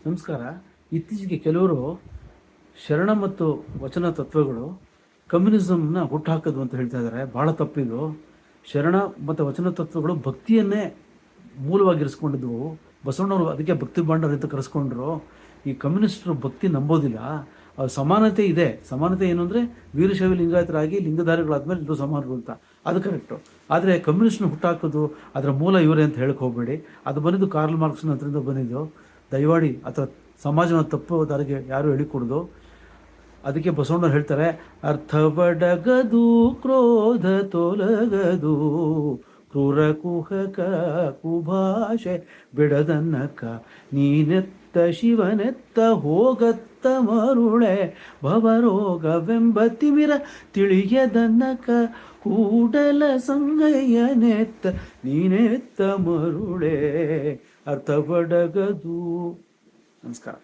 ನಮಸ್ಕಾರ. ಇತ್ತೀಚೆಗೆ ಕೆಲವರು ಶರಣ ಮತ್ತು ವಚನ ತತ್ವಗಳು ಕಮ್ಯುನಿಸಮ್ನ ಹುಟ್ಟುಹಾಕೋದು ಅಂತ ಹೇಳ್ತಾ ಇದ್ದಾರೆ. ಭಾಳ ತಪ್ಪಿದು. ಶರಣ ಮತ್ತು ವಚನ ತತ್ವಗಳು ಭಕ್ತಿಯನ್ನೇ ಮೂಲವಾಗಿರಿಸ್ಕೊಂಡಿದ್ವು. ಬಸವಣ್ಣವರು ಅದಕ್ಕೆ ಭಕ್ತಿ ಭಾಂಡಾರ ಅಂತ ಕರೆಸ್ಕೊಂಡ್ರು. ಈ ಕಮ್ಯುನಿಸ್ಟರು ಭಕ್ತಿ ನಂಬೋದಿಲ್ಲ. ಸಮಾನತೆ ಇದೆ. ಸಮಾನತೆ ಏನು ಅಂದರೆ ವೀರಶೈವ ಲಿಂಗಾಯತರಾಗಿ ಲಿಂಗಧಾರಿಗಳಾದ್ಮೇಲೆ ಎಲ್ಲರೂ ಸಮಾನರು ಅಂತ, ಅದು ಕರೆಕ್ಟು. ಆದರೆ ಕಮ್ಯುನಿಸ್ಟ್ನ ಹುಟ್ಟಾಕೋದು ಅದರ ಮೂಲ ಇವರೇ ಅಂತ ಹೇಳಕ್ಕೆ ಹೋಗಬೇಡಿ. ಅದು ಬಂದಿದ್ದು ಕಾರ್ಲ್ ಮಾರ್ಕ್ಸ್ನ ಹತ್ರದಿಂದ ಬಂದಿದ್ದು. ದಯವಾಡಿ ಅಥವಾ ಸಮಾಜನ ತಪ್ಪು ದಾರಿಗೆ ಯಾರು ಹೇಳಿಕೊಡೋದು. ಅದಕ್ಕೆ ಬಸವಣ್ಣವ್ರು ಹೇಳ್ತಾರೆ, ಅರ್ಥವಡಗದು ಕ್ರೋಧ ತೊಲಗದು ಕ್ರೂರ ಕುಹಕ ಕುಭಾಷೆ ಬಿಡದನ್ನಕ ನೀನೆತ್ತ ಶಿವನೆತ್ತ ಹೋಗತ್ತ ಮರುಳೆ ಭವರೋಗವೆಂಬ ತಿಮಿರ ತಿಳಿಯದನ್ನಕ ಕೂಡಲ ಸಂಗಯ್ಯನೆತ್ತ ನೀನೆತ್ತ ಮರುಳೆ ಅರ್ಥವಡಗದು. ನಮಸ್ಕಾರ.